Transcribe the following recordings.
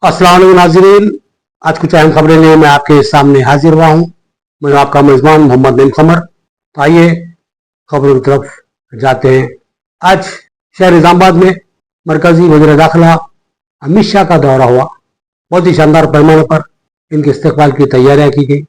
अस्सलाम वालेकुम नाज़रीन, आज कुछ अहम खबरें लिए मैं आपके सामने हाजिर हुआ हूँ। मैं आपका मेज़बान मोहम्मद नईम कमर। तो आइए खबरों की तरफ जाते हैं। आज शहर निजामाबाद में मरकजी वज़ीर दाखिला अमित शाह का दौरा हुआ। बहुत ही शानदार पैमाने पर इनके इस्तकबाल की तैयारियां की गई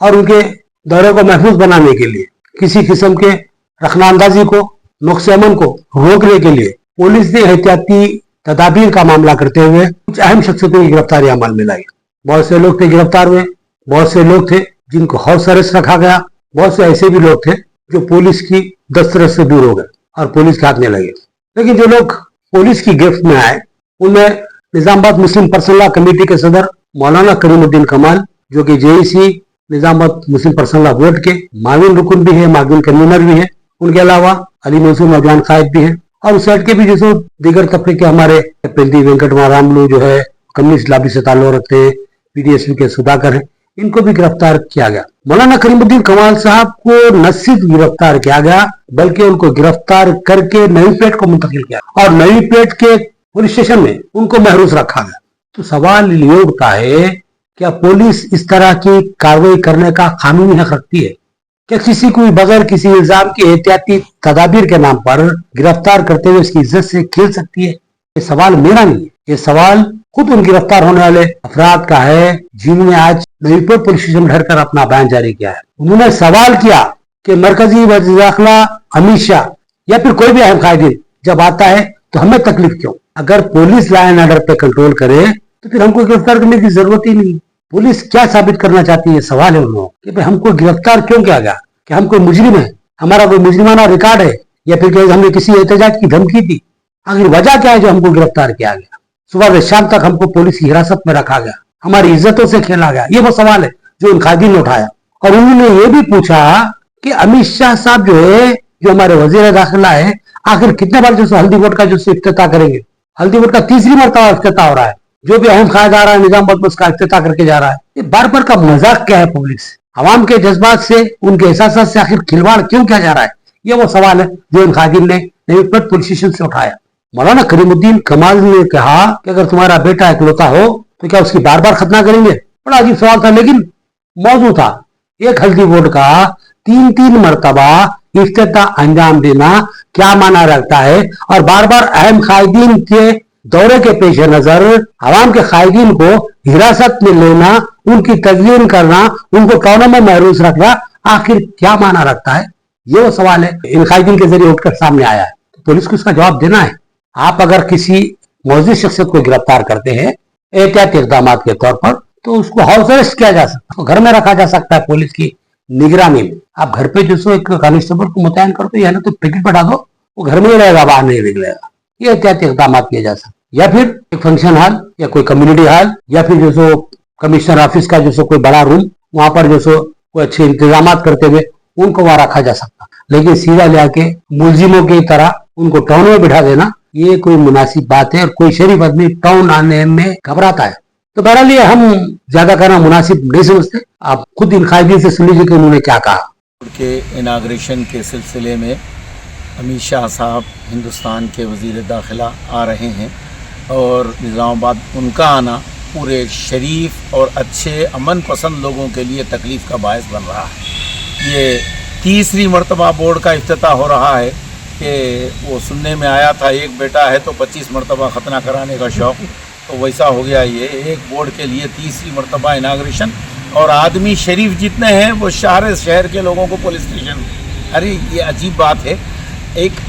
और उनके दौरे को महफूज बनाने के लिए किसी किस्म के रखनाअंदाजी को, नुक्स अमन को रोकने के लिए पुलिस ने एहतियाती तदाबीर का मामला करते हुए कुछ अहम शख्सियतों की गिरफ्तारी अमल में लाई। बहुत से लोग थे गिरफ्तार हुए, बहुत से लोग थे जिनको हाउस अरेस्ट रखा गया, बहुत से ऐसे भी लोग थे जो पुलिस की दस्तरस से दूर हो गए और पुलिस के हाथ में लगे। लेकिन जो लोग पुलिस की गिरफ्त में आए उनमें निजामाबाद मुस्लिम पर्सनल लॉ कमेटी के सदर मौलाना करीमुद्दीन कमाल, जो कि जेईसी निजामाबाद मुस्लिम पर्सनल लॉ बोर्ड के माविन रुकन भी है, माविन कन्वीनर भी है। उनके अलावा अली मंसूर नौजवान कायद भी है और उस साइड के भी जैसे दीगर तबके के हमारे पेंदी वेंकटरामलू जो है कम्युनिस्ट लॉबी से ताल्लुक रखते हैं, पीडीएसपी के सुधाकर हैं, इनको भी गिरफ्तार किया गया। मौलाना करीमुद्दीन कमाल साहब को न सिर्फ गिरफ्तार किया गया बल्कि उनको गिरफ्तार करके नई पेट को मुंतकिल किया और नई पेट के पुलिस स्टेशन में उनको महरूस रखा गया। तो सवाल ये उठता है, क्या पुलिस इस तरह की कार्रवाई करने का कानूनी हक रखती है? क्या किसी को बगैर किसी इल्जाम की एहतियाती तदाबीर के नाम पर गिरफ्तार करते हुए उसकी इज्जत से खेल सकती है? ये सवाल मेरा नहीं है, ये सवाल खुद उन गिरफ्तार होने वाले अफराद का है जिन्होंने आज नईपेट पुलिस स्टेशन में ढरकर अपना बयान जारी किया है। उन्होंने सवाल किया कि मरकजी वज़ीर दाखिला अमित शाह या फिर कोई भी अहम कायदीन जब आता है तो हमें तकलीफ क्यों? अगर पुलिस लॉ एंड ऑर्डर पे कंट्रोल करे तो फिर हमको गिरफ्तार करने की जरूरत ही नहीं। पुलिस क्या साबित करना चाहती है? सवाल है उन लोगों कि भाई हमको गिरफ्तार क्यों किया गया? कि हम कोई मुजरिम है, हमारा कोई मुजरिमाना रिकॉर्ड है, या फिर हमने किसी एहतजाज की धमकी दी? आखिर वजह क्या है जो हमको गिरफ्तार किया गया? सुबह से शाम तक हमको पुलिस की हिरासत में रखा गया, हमारी इज्जतों से खेला गया। ये वो सवाल है जो उन कायदीन ने उठाया और उन्होंने ये भी पूछा कि अमित शाह साहब जो है, जो हमारे वजीर दाखिला है, आखिर कितने बार जो हल्दी बोर्ड का जो इफ्तिताह करेंगे? हल्दी बोर्ड का तीसरी मरतबा इफ्तिताह हो रहा है। जो भी अहम कायद आ रहा है निजामाबाद में उसका इफ्तिताह करके जा रहा है। ये बार बार का मजाक क्या है? पुलिस आवाम के जज्बात से, उनके एहसास से आखिर खिलवाड़ क्यों किया जा रहा है? ये वो सवाल है जो इन कायदीन ने नईपेट पुलिस स्टेशन से उठाया। मौलाना करीमुद्दीन कमाल ने कहा कि अगर तुम्हारा बेटा इकलौता हो तो क्या उसकी बार बार खतना करेंगे? बड़ा अजीब सवाल था, लेकिन मौजूद था। एक हल्दी बोर्ड का तीन मरतबा इफ्तिताह अंजाम देना क्या माना रखता है? और बार बार अहम कायदीन के दौरे के पेश नजर आवाम के कायदीन को हिरासत में लेना, उनकी तजलीम करना, उनको टोनों में महरूस रखना आखिर क्या माना रखता है? ये वो सवाल है इन कायदीन के जरिए उठकर सामने आया है। तो पुलिस को इसका जवाब देना है। आप अगर किसी मौजूद शख्सियत को गिरफ्तार करते हैं एहतियाती इक़दाम के तौर पर तो उसको हाउस अरेस्ट किया जा सकता है, घर में रखा जा सकता है पुलिस की निगरानी में। आप घर पे जो सो एक कांस्टेबल को मुतयन कर दो या ना तो टिकट बैठा दो, वो घर में ही रहेगा, बाहर नहीं निकलेगा। ये एहतियाती इक़दाम किए जा सकते। या फिर एक फंक्शन हॉल या कोई कम्युनिटी हॉल या फिर जो सो कमिश्नर ऑफिस का जो सो कोई बड़ा रूम, वहां पर जो सो कोई अच्छे इंतजाम करते हुए उनको वहां रखा जा सकता। लेकिन सीधा लेके मुलजिमों की तरह उनको टाउन में बिठा देना, ये कोई मुनासिब बात है? और कोई शरीफ आदमी टाउन आने में घबराता है? तो बहरहाल ये हम ज्यादा करना मुनासिब नहीं समझते। आप खुद इन कायदीन से सुन लीजिए कि उन्होंने क्या कहा। के इनाग्रेशन के सिलसिले में अमित शाह साहब हिंदुस्तान के वज़ीर दाखिला आ रहे हैं और निज़ामाबाद उनका आना पूरे शरीफ और अच्छे अमन पसंद लोगों के लिए तकलीफ़ का बायस बन रहा है। ये तीसरी मरतबा बोर्ड का इफ्तिताह हो रहा है कि वो सुनने में आया था एक बेटा है तो 25 मरतबा खतना कराने का शौक़, तो वैसा हो गया ये एक बोर्ड के लिए तीसरी मरतबा इनाग्रेशन। और आदमी शरीफ जितने हैं वो शहर के लोगों को पुलिस स्टेशन। अरे ये अजीब बात है। एक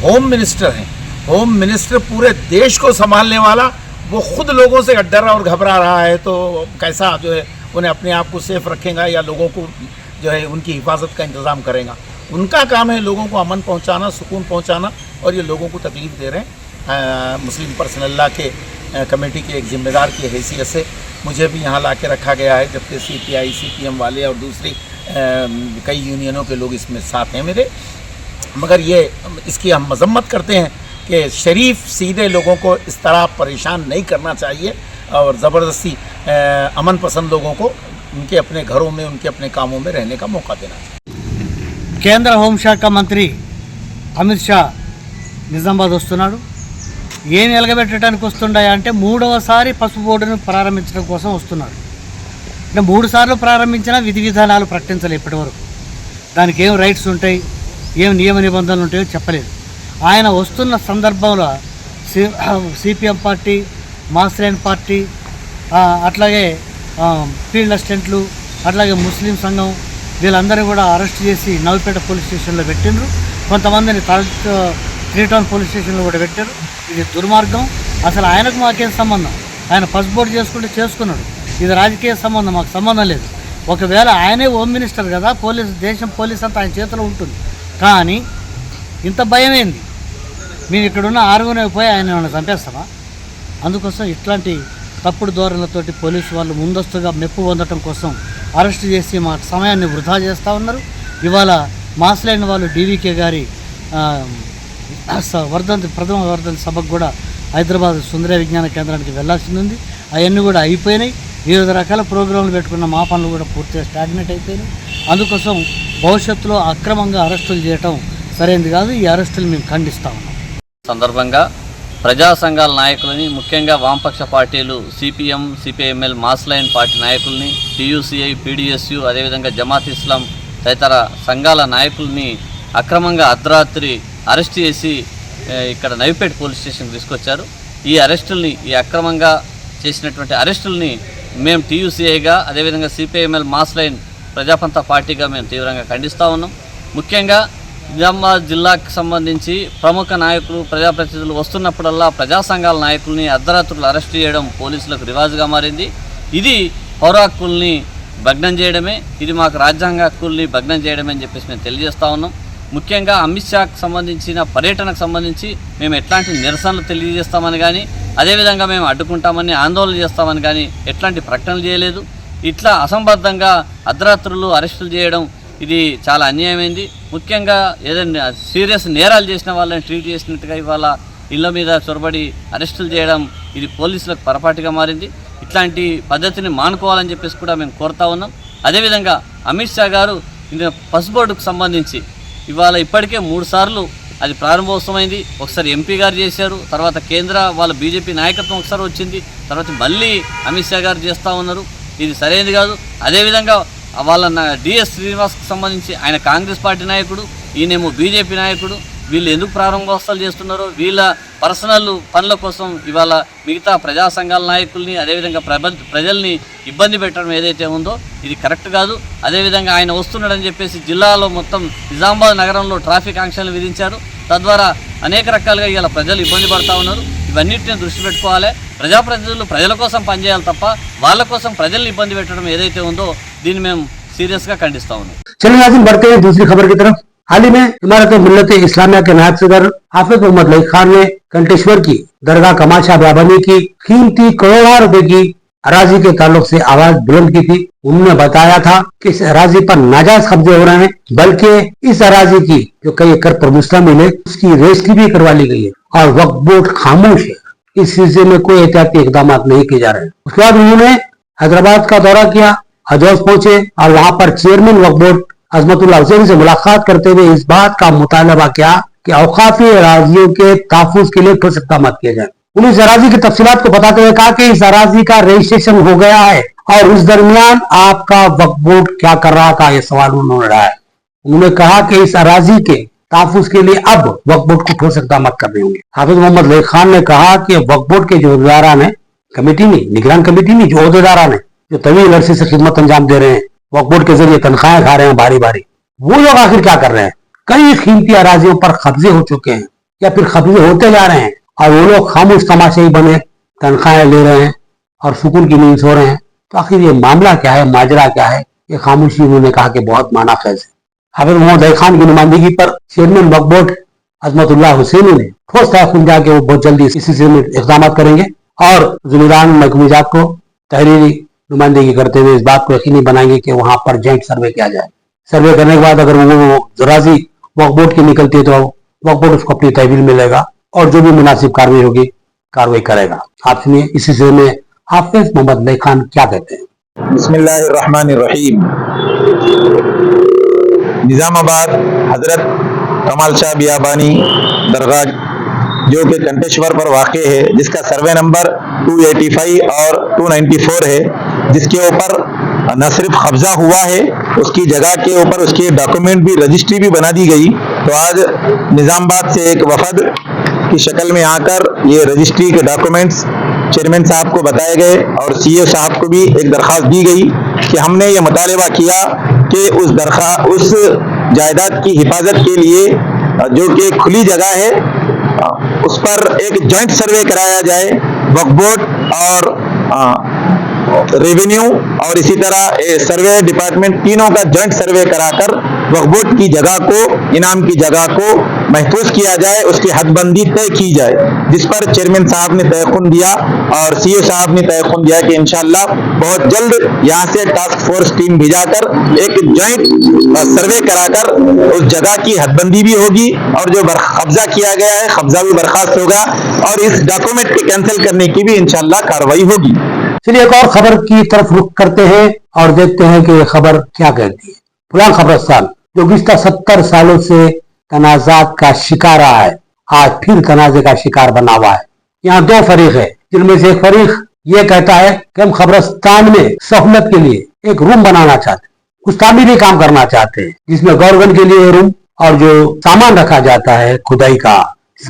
होम मिनिस्टर हैं, होम मिनिस्टर पूरे देश को संभालने वाला, वो खुद लोगों से डर और घबरा रहा है, तो कैसा जो है उन्हें अपने आप को सेफ रखेगा या लोगों को जो है उनकी हिफाजत का इंतज़ाम करेगा? उनका काम है लोगों को अमन पहुंचाना, सुकून पहुंचाना, और ये लोगों को तकलीफ़ दे रहे हैं। मुस्लिम पर्सनल लॉ के कमेटी के एक ज़िम्मेदार की हैसियत से मुझे भी यहाँ ला के रखा गया है, जबकि CPI CPM वाले और दूसरी कई यूनियनों के लोग इसमें साथ हैं मेरे। मगर ये इसकी हम मजम्मत करते हैं कि शरीफ सीधे लोगों को इस तरह परेशान नहीं करना चाहिए और ज़बरदस्ती अमन पसंद लोगों को उनके अपने घरों में, उनके अपने कामों में रहने का मौका देना चाहिए। కేంద్ర హోంశాఖ మంత్రి అమిత్ షా నిజామాబాద్ వస్తున్నాడు। ఏం ఎలగబెట్టడానికి వస్తుండయా అంటే మూడవసారి పసుపు బోర్డును ప్రారంభించడం కోసం వస్తున్నారు. అంటే 3 సార్లు ప్రారంభించినా విధి విధానాలు ప్రకటించలేదు ఇప్పటివరకు. దానికి ఏం రైట్స్ ఉంటాయి, ఏం నియమ నిబంధనలు ఉంటాయో చెప్పలేదు. ఆయన వస్తున్న సందర్భంలో సిపిఎం పార్టీ, మాస్లైన్ పార్టీ, అట్లాగే ఫీల్డ్ అసిస్టెంట్లు, అట్లాగే ముస్లిం సంఘం వీళ్ళందరూ కూడా అరెస్ట్ చేసి నవపేట పోలీస్ స్టేషన్లో పెట్టిండ్రు. కొంతమందిని 3 టౌన్ పోలీస్ స్టేషన్లో కూడా పెట్టారు. ఇది దుర్మార్గం. అసలు ఆయనకు మాకేం సంబంధం? ఆయన పసుపు బోర్డు చేసుకుంటే చేసుకున్నాడు. ఇది రాజకీయ సంబంధం, మాకు సంబంధం లేదు. ఒకవేళ ఆయనే హోమ్ మినిస్టర్ కదా, దేశం పోలీస్ అంతా ఆయన చేతిలో ఉంటుంది. కానీ ఇంత భయం ఏంది? మేము ఇక్కడున్న ఆరుగునే పోయి ఆయన ఏమైనా చంపేస్తామా? అందుకోసం ఇట్లాంటి తప్పుడు ధోరణులతోటి పోలీసు వాళ్ళు ముందస్తుగా మెప్పు పొందడం కోసం అరెస్ట్ చేసి మా సమయాన్ని వృధా చేస్తూ ఉన్నారు. ఇవాళ మాస్లైన్ వాళ్ళు డీవీకే గారి ప్రథమ వర్ధంతి సభకు కూడా హైదరాబాద్ సుందర విజ్ఞాన కేంద్రానికి వెళ్లాల్సి ఉంది. అవన్నీ కూడా అయిపోయినాయి. వివిధ రకాల ప్రోగ్రాంలు పెట్టుకున్న మా పనులు కూడా పూర్తిగా స్టాగ్నేట్ అయిపోయినాయి. అందుకోసం భవిష్యత్తులో అక్రమంగా అరెస్టులు చేయటం సరైనది కాదు. ఈ అరెస్టులు మేము ఖండిస్తా ఉన్నాం. సందర్భంగా ప్రజా సంఘాల నాయకులని, ముఖ్యంగా వామపక్ష పార్టీలు సిపిఎం, సిపిఐఎంఎల్, మాస్లైన్ పార్టీ నాయకుల్ని, టీయూసీఐ, పీడీఎస్యు, అదేవిధంగా జమాత్ ఇస్లాం తదితర సంఘాల నాయకుల్ని అక్రమంగా అర్ధరాత్రి అరెస్ట్ చేసి ఇక్కడ నవిపేట పోలీస్ స్టేషన్కి తీసుకొచ్చారు. ఈ అక్రమంగా చేసినటువంటి అరెస్టుల్ని మేము టీయూసీఐగా, అదేవిధంగా సిపిఐఎంఎల్, మాస్లైన్ ప్రజాపంత పార్టీగా మేము తీవ్రంగా ఖండిస్తూ ఉన్నాం. ముఖ్యంగా నిజామాబాద్ జిల్లాకు సంబంధించి ప్రముఖ నాయకులు, ప్రజాప్రతినిధులు వస్తున్నప్పుడల్లా ప్రజా సంఘాల నాయకుల్ని అర్ధరాత్రులు అరెస్ట్ చేయడం పోలీసులకు రివాజుగా మారింది. ఇది పౌర హక్కుల్ని భగ్నం చేయడమే, ఇది మాకు రాజ్యాంగ హక్కుల్ని భగ్నం చేయడమే అని చెప్పేసి మేము తెలియజేస్తూ ఉన్నాం. ముఖ్యంగా అమిత్ షాకు సంబంధించిన పర్యటనకు సంబంధించి మేము ఎట్లాంటి నిరసనలు తెలియజేస్తామని కానీ, అదేవిధంగా మేము అడ్డుకుంటామని, ఆందోళన చేస్తామని కానీ ఎట్లాంటి ప్రకటనలు చేయలేదు. ఇట్లా అసంబద్ధంగా అర్ధరాత్రులు అరెస్టులు చేయడం ఇది చాలా అన్యాయమైంది. ముఖ్యంగా ఏదైనా సీరియస్ నేరాలు చేసిన వాళ్ళని ట్రీట్ చేసినట్టుగా ఇవాళ ఇళ్ళ మీద చొరబడి అరెస్టులు చేయడం ఇది పోలీసులకు పొరపాటుగా మారింది. ఇట్లాంటి పద్ధతిని మానుకోవాలని చెప్పేసి కూడా మేము కోరుతా ఉన్నాం. అదేవిధంగా అమిత్ షా గారు పసుపు బోర్డుకు సంబంధించి ఇవాళ ఇప్పటికే 3 సార్లు అది ప్రారంభోత్సవమైంది. ఒకసారి ఎంపీ గారు చేశారు, తర్వాత కేంద్ర వాళ్ళ బీజేపీ నాయకత్వం ఒకసారి వచ్చింది, తర్వాత మళ్ళీ అమిత్ షా గారు చేస్తూ ఉన్నారు. ఇది సరైనది కాదు. అదేవిధంగా వాళ్ళ డిఎస్ శ్రీనివాస్కి సంబంధించి ఆయన కాంగ్రెస్ పార్టీ నాయకుడు, ఈయనేమో బీజేపీ నాయకుడు. వీళ్ళు ఎందుకు ప్రారంభోత్సవాలు చేస్తున్నారో, వీళ్ళ పర్సనల్ పనుల కోసం ఇవాళ మిగతా ప్రజా సంఘాల నాయకుల్ని, అదేవిధంగా ప్రజల్ని ఇబ్బంది పెట్టడం ఏదైతే ఉందో ఇది కరెక్ట్ కాదు. అదేవిధంగా ఆయన వస్తున్నాడని చెప్పేసి జిల్లాలో మొత్తం నిజామాబాద్ నగరంలో ట్రాఫిక్ ఆంక్షలు విధించారు. తద్వారా అనేక రకాలుగా ఇవాళ ప్రజలు ఇబ్బంది పడుతూ ఉన్నారు. ఇవన్నిటిని దృష్టి పెట్టుకోవాలి. ప్రజాప్రతినిధులు ప్రజల కోసం పనిచేయాలి తప్ప వాళ్ళ కోసం ప్రజల్ని ఇబ్బంది పెట్టడం ఏదైతే ఉందో దీన్ని మేము సీరియస్గా ఖండిస్తా ఉన్నాం. चलिए नाज़रीन, बढ़ते हैं दूसरी खबर की तरफ। हाल ही में इमारत मिल्लत इस्लामिया के नायब सदर हाफिज मोहम्मद लईक खान ने कंटेश्वर की दरगाह कमाल शाह बियाबानी की कीमती करोड़ों रुपए की अराजी के ताल्लुक से आवाज बुलंद की थी। उन्होंने बताया था कि इस अराजी पर नाजायज कब्जे हो रहे हैं, बल्कि इस अराजी की जो कई एकड़ पर मुस्तमिल है उसकी रजिस्ट्री भी करवा ली गई है और वक्फ बोर्ड खामोश है। इस सिलसिले में कोई एहतियाती इकदाम नहीं किए जा रहे हैं। उसके बाद उन्होंने हैदराबाद का दौरा किया, हजौज पहुंचे और वहां पर चेयरमैन वक्फ बोर्ड अजमतुल्लाह हुसैन से मुलाकात करते हुए इस बात का मुतालबा किया कि औकाफी अराजियों के तहफ्फुज के लिए ठोस इक़दाम किए जाए। उन्होंने इस अराजी की तफसीलात को बताते हुए कहा कि इस अराजी का रजिस्ट्रेशन हो गया है और उस दरमियान आपका वक्फ बोर्ड क्या कर रहा था, यह सवाल उन्होंने उठाया। उन्होंने कहा कि इस अराजी के तहफ्फुज के लिए अब वक्फ बोर्ड को ठोस इक़दाम करने होंगे। हाफिज मोहम्मद लईक खान ने कहा कि वक्फ बोर्ड के जो अहदेदारान है, कमेटी नहीं, निगरान कमेटी नहीं, जो अहदेदारान है, जो तवील अरसे से खिदमत अंजाम दे रहे हैं, वक्फ बोर्ड के जरिए तनख्वाहें खा रहे हैं बारी बारी, वो लोग आखिर क्या कर रहे हैं? कई कीमती अराजियों पर कब्जे हो चुके हैं या फिर कब्जे होते जा रहे हैं और वो लोग खामोश तमाशाई बने तनख्वाहें ले रहे हैं और सुकून की नींद सो रहे हैं। तो आखिर ये मामला क्या है, माजरा क्या है? ये खामोशी उन्होंने कहा कि बहुत माना खैज है। हाफिज मोहम्मद लईक खान की नुमाइंदगी पर चेयरमैन वक्फ बोर्ड अजमतुल्लाह हुसैनी ने ठोस तहफ़्फ़ुज़ दिया कि वो बहुत जल्दी इस सिलसिले में इक़दाम करेंगे और ज़िम्मेदार महकमे जात को तहरीरी नुमाइंदगी करते हुए इस बात को यकीनी बनाएंगे कि वहां पर जॉइंट सर्वे किया जाए। सर्वे करने के बाद अगर वो राजी वक्फ बोर्ड की निकलती है तो वक्फ बोर्ड उसको अपनी तहवील में लेगा और जो भी मुनासिब कार्रवाई होगी कार्रवाई करेगा। आप सुनिए इस सिलसिले में हाफिज मोहम्मद लईक खान क्या कहते हैं। बिस्मिल्लाहिर्रहमानिर्रहीम। निज़ामाबाद हजरत कमाल शाह बियाबानी दरगाह جو کہ کنٹیشور پر واقع ہے, جس کا سروے نمبر 285 اور 294 ہے, جس کے اوپر نہ صرف قبضہ ہوا ہے, اس کی جگہ کے اوپر اس کے ڈاکومنٹ بھی, رجسٹری بھی بنا دی گئی. تو آج نظام آباد سے ایک وفد کی شکل میں آ کر یہ رجسٹری کے ڈاکومنٹس چیئرمین صاحب کو بتائے گئے اور سی او صاحب کو بھی ایک درخواست دی گئی کہ ہم نے یہ مطالبہ کیا کہ اس جائیداد کی حفاظت کے لیے جو کہ کھلی جگہ ہے اس پر ایک جوائنٹ سروے کرایا جائے. وقف بورڈ اور ریونیو اور اسی طرح سروے ڈپارٹمنٹ تینوں کا جوائنٹ سروے کرا کر وقف بورڈ کی جگہ کو, انعام کی جگہ کو محفوظ کیا جائے, اس کی حد بندی طے کی جائے, جس پر چیئرمین صاحب نے تیقن دیا اور سی او صاحب نے تیقن دیا کہ انشاءاللہ بہت جلد یہاں سے ٹاسک فورس ٹیم بھیجا کر ایک جوائنٹ سروے کرا کر اس جگہ کی حد بندی بھی ہوگی اور جو قبضہ کیا گیا ہے قبضہ بھی برخاست ہوگا اور اس ڈاکومنٹ کے کینسل کرنے کی بھی انشاءاللہ کارروائی ہوگی. چلیے ایک اور خبر کی طرف رخ کرتے ہیں اور دیکھتے ہیں کہ یہ خبر کیا کہتی ہے. فلاں قبرستان جو گزشتہ 70 سالوں سے تنازعات کا شکار رہا ہے, آج پھر تنازع کا شکار بنا ہوا ہے. یہاں دو فریق ہے, جن میں سے ایک فریق یہ کہتا ہے کہ ہم قبرستان میں سہولت کے لیے ایک روم بنانا چاہتے ہیں, کچھ تعمیری کام کرنا چاہتے ہیں, جس میں گورگن کے لیے روم اور جو سامان رکھا جاتا ہے کھدائی کا,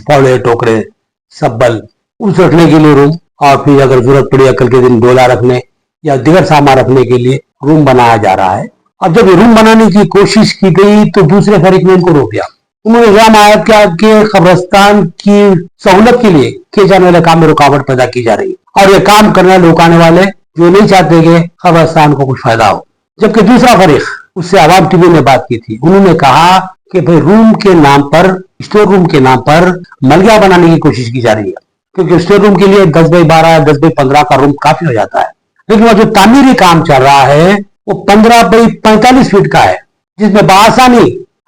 پھوڑے, ٹوکرے, سبل, اس رکھنے کے لیے روم, اور پھر اگر ضرورت پڑی عقل کے دن ڈولا رکھنے یا دیگر سامان رکھنے کے لیے روم بنایا جا رہا ہے. اب جب یہ روم بنانے کی کوشش کی گئی تو دوسرے فریق نے ان کو روک دیا. انہوں نے الزام عائد کیا کہ قبرستان کی سہولت کے لیے کیے جانے والے کام میں رکاوٹ پیدا کی جا رہی ہے اور یہ کام کرنے والے روکانے والے جو نہیں چاہتے کہ قبرستان کو کچھ فائدہ ہو. جبکہ دوسرا فریق, اس سے عوام ٹی وی نے بات کی تھی, انہوں نے کہا کہ بھائی روم کے نام پر, اسٹور روم کے نام پر ملگیا بنانے کی کوشش کی جا رہی ہے, کیونکہ اسٹور روم کے لیے 10x12 10x15 کا روم کافی ہو جاتا ہے. لیکن وہ جو تعمیری کام چل رہا ہے وہ 15x45 فٹ کا ہے, جس میں بآسانی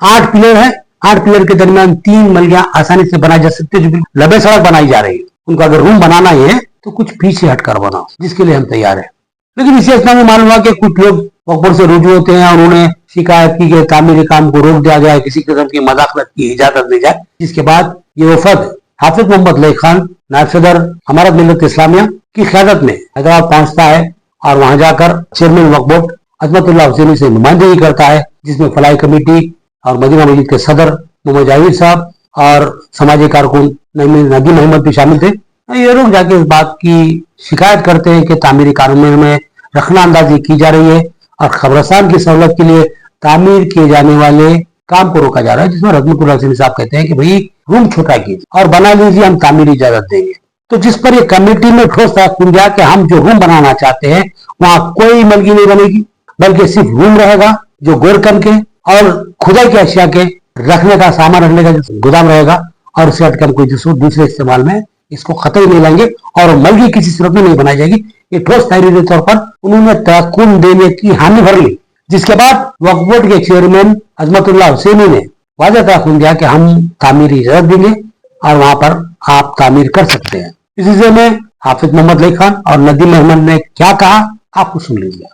8 پلر ہے. 8 پلر کے درمیان 3 ملگیاں آسانی سے بنائی جا سکتی ہے, جو لبے سڑک بنائی جا رہی ہے. ان کو اگر روم بنانا ہی ہے تو کچھ پیچھے ہٹ کر بناؤ, جس کے لیے ہم تیار ہیں. لیکن اسی اسنا میں معلوم ہوا کہ کچھ لوگ وقف بورڈ سے رجوع ہوتے ہیں اور انہوں نے شکایت کی کہ تعمیری کام کو روک دیا جائے, کسی قسم کی مداخلت کی اجازت دی جائے. جس کے بعد یہ وفد حافظ محمد لئی خان, نائب صدر امارت ملت اسلامیہ کی قیادت میں حیدرآباد پہنچتا ہے اور وہاں جا کر چیئرمین وقف بورڈ عظمت اللہ حسینی سے نمائندگی کرتا ہے, جس میں فلاحی کمیٹی اور مدینہ مسجد کے صدر محمد جاوید صاحب اور سماجی کارکن ندیم محمد بھی شامل تھے. یہ لوگ جا کے اس بات کی شکایت کرتے ہیں کہ تعمیری کاروں میں رخنہ اندازی کی جا رہی ہے اور قبرستان کی سہولت کے لیے تعمیر کیے جانے والے کام کو روکا جا رہا ہے, جس میں عظمت اللہ حسینی صاحب کہتے ہیں کہ بھائی روم چھوٹا کیجیے اور بنا لیجیے, ہم تعمیری اجازت دیں گے. تو جس پر یہ کمیٹی میں ٹھوس تیقن دیا کہ ہم جو روم بنانا چاہتے ہیں وہاں کوئی ملگی نہیں بنے گی, بلکہ صرف روم رہے گا جو گورکن کے اور کھدائی کے اشیاء کے رکھنے کا سامان رکھنے کا گودام رہے گا, اور اس سے ہٹ کر کوئی دوسرے استعمال میں اس کو خطرے نہیں لائیں گے اور ملگی کسی صورت میں نہیں بنائی جائے گی. یہ ٹھوس تحریری طور پر انہوں نے تیقن دینے کی حامی بھر لی, جس کے بعد وقف بورڈ کے چیئرمین عظمت اللہ حسینی نے واضح تیقن دیا کہ ہم تعمیری اجازت دیں گے اور وہاں پر آپ تعمیر کر سکتے ہیں. اس سلسلے میں حافظ محمد لئی خان اور ندیم محمد نے کیا کہا آپ کو سن لیجیے.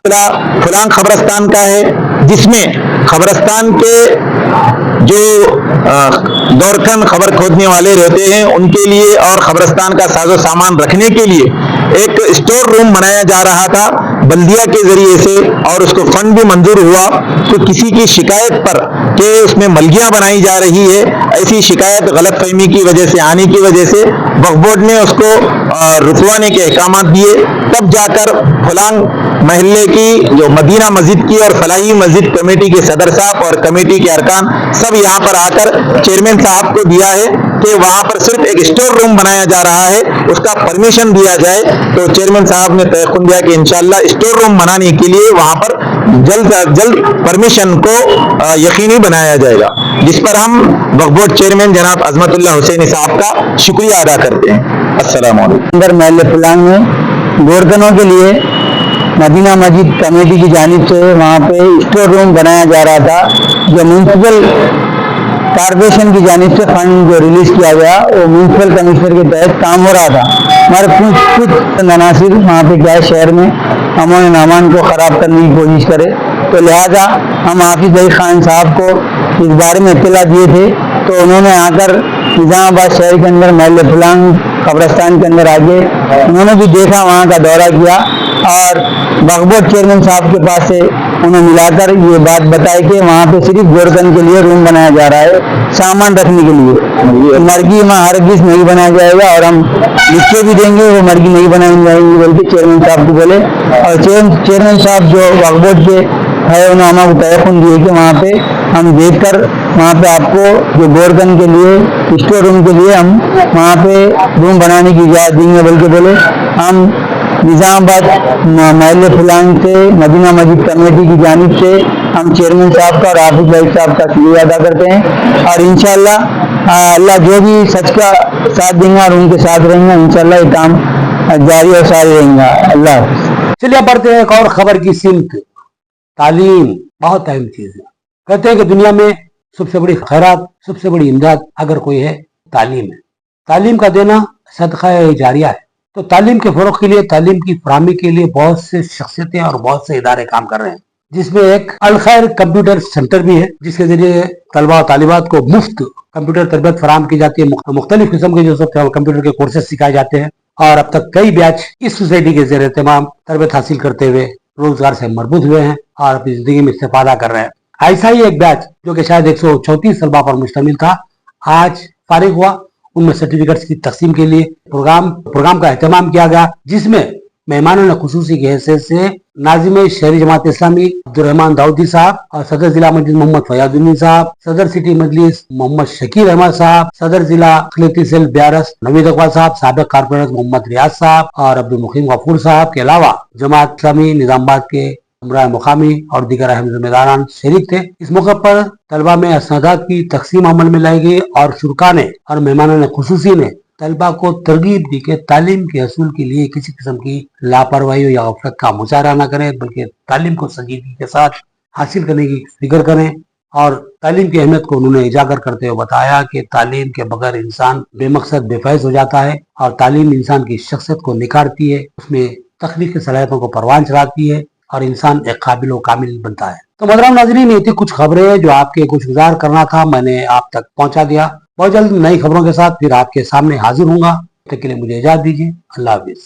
فلان قبرستان کا ہے, جس میں قبرستان کے جو دورکن خبر کھودنے والے رہتے ہیں ان کے لیے اور قبرستان کا ساز و سامان رکھنے کے لیے ایک اسٹور روم بنایا جا رہا تھا بلدیہ کے ذریعے سے, اور اس کو فنڈ بھی منظور ہوا. تو کسی کی شکایت پر کہ اس میں ملگیاں بنائی جا رہی ہے, ایسی شکایت غلط فہمی کی وجہ سے آنے کی وجہ سے وقف بورڈ نے اس کو رکوانے کے احکامات دیے. تب جا کر فلان محلے کی جو مدینہ مسجد کی اور فلاحی مسجد کمیٹی کے صدر صاحب اور کمیٹی کے ارکان سب یہاں پر آ کر چیئرمین صاحب کو دیا ہے کہ وہاں پر صرف ایک اسٹور روم بنایا جا رہا ہے, اس کا پرمیشن دیا جائے. تو چیئرمین صاحب نے تیقن دیا کہ انشاءاللہ اسٹور روم بنانے کے لیے وہاں پر جلد از جلد پرمیشن کو یقینی بنایا جائے گا, جس پر ہم وقف بورڈ چیئرمین جناب عظمت اللہ حسینی صاحب کا شکریہ ادا کرتے ہیں. السلام علیکم. اندر محل فلان میں گورکنوں کے لیے مدینہ مسجد کمیٹی کی جانب سے وہاں پہ اسٹور روم بنایا جا رہا تھا, جو میونسپل کارپوریشن کی جانب سے فنڈ جو ریلیز کیا گیا وہ میونسپل کمشنر کے تحت کام ہو رہا تھا. ہمارے کچھ عناصر وہاں پہ کیا ہے شہر میں امن و امان کو خراب کرنے کی کوشش کرے, تو لہٰذا ہم حافظ لئی خان صاحب کو इस बारे में इत्तला दिए थे, तो उन्होंने आकर निजामाबाद शहर के अंदर महल फलांग कब्रिस्तान के अंदर आके उन्होंने भी देखा, वहाँ का दौरा किया और वक्फ बोर्ड चेयरमैन साहब के पास से उन्हें मिलाकर ये बात बताई कि वहाँ पे सिर्फ गोरकन के लिए रूम बनाया जा रहा है, सामान रखने के लिए। मर्गी वहाँ हरगिज़ नहीं बनाया जाएगा और हम लिख के भी देंगे, वो मर्गी नहीं बनाई जाएंगी बल्कि चेयरमैन साहब को बोले। और चेयरमैन साहब जो वक्फ बोर्ड के है उन्होंने हमें तयक़ुन दिए कि वहाँ पे हम देखकर वहाँ पे आपको जो गोरकन के लिए स्टोर रूम के लिए हम वहाँ पे रूम बनाने की इजाज़त देंगे, बल्कि बोले हम निजामाबाद महल फलांग से मदीना मस्जिद कमेटी की जानिब से हम चेयरमैन साहब का और हाफिज भाई साहब का शुक्रिया अदा करते हैं और इंशाअल्लाह अल्लाह जो भी सच का साथ देंगे और उनके साथ रहेंगे, इंशाअल्लाह ये काम जारी और सारी रहेंगे। अल्लाह हाफ़िज़। चलिए बढ़ते हैं एक और खबर की सिमत। तालीम बहुत अहम चीज है। कहते हैं कि दुनिया में सबसे बड़ी खैरात, सबसे बड़ी इमदाद अगर कोई है तालीम है। तालीम का देना सदका जारिया है। तो तालीम के फरोग के लिए, तालीम की फराहमी के लिए बहुत से शख्सियतें और बहुत से इदारे काम कर रहे हैं, जिसमें एक अल खैर कंप्यूटर सेंटर भी है, जिसके जरिए तलबा और तालिबात को मुफ्त कंप्यूटर तरबियत फराहम की जाती है। मुख्तलिफ किस्म के जो सब कंप्यूटर के कोर्सेज सिखाए जाते हैं और अब तक कई बैच इस सोसाइटी के ज़रिए तमाम तरबियत हासिल करते हुए रोजगार से मरबूत हुए हैं और अपनी जिंदगी में इस्तेफादा कर रहे हैं। ऐसा ही एक बैच जो कि शायद 134 तलबा पर मुश्तमिल था, आज फारिग हुआ। उनमें सर्टिफिकेट्स की तकसीम के लिए प्रोग्राम का एहतमाम किया गया, जिसमें मेहमानों ने खुसूसी की हैसियत से नाजिम शहरी जमात इस्लामी अब्दुर्रहमान दाऊदी साहब और सदर जिला मस्जिद मोहम्मद फयाजुद्दीन साहब, सदर सिटी मजलिस मोहम्मद शकीर अहमद साहब, सदर जिला अखिलती सेल ब्यारस नवीद अकबर साहब, साबिक कारपोरेटर मोहम्मद रियाज साहब और अब्दुल मुकीम गफूर साहब के अलावा जमात इस्लामी निजामाबाद के उमरा मुकामी और दीगर अहम जिम्मेदारान शरीक थे। इस मौके पर तलबा में असनादात की तकसीम अमल में लाई गई और शुरका ने और मेहमानों ने खुसूसी ने तलबा को तरगीब दी कि तालीम के असूल के लिए किसी किस्म की लापरवाही या गफलत का मुजाहरा न करें, बल्कि तालीम को संजीदगी के साथ हासिल करने की फिक्र करें। और तालीम की अहमियत को उन्होंने उजागर करते हुए बताया कि तालीम के बगैर इंसान बेमकसद बेफैज हो जाता है और तालीम इंसान की शख्सियत को निखारती है, उसमें तख्लीकी सलाहियतों को परवान चढ़ाती है और इंसान एक काबिल व कामिल बनता है। तो मोहतरम नाज़रीन, ये थी कुछ खबरें जो आपके कुछ गुजार करना था, मैंने आप तक पहुंचा दिया। बहुत जल्द नई खबरों के साथ फिर आपके सामने हाजिर होऊंगा। तब तक के लिए मुझे इजाजत दीजिए। अल्लाह हाफिज।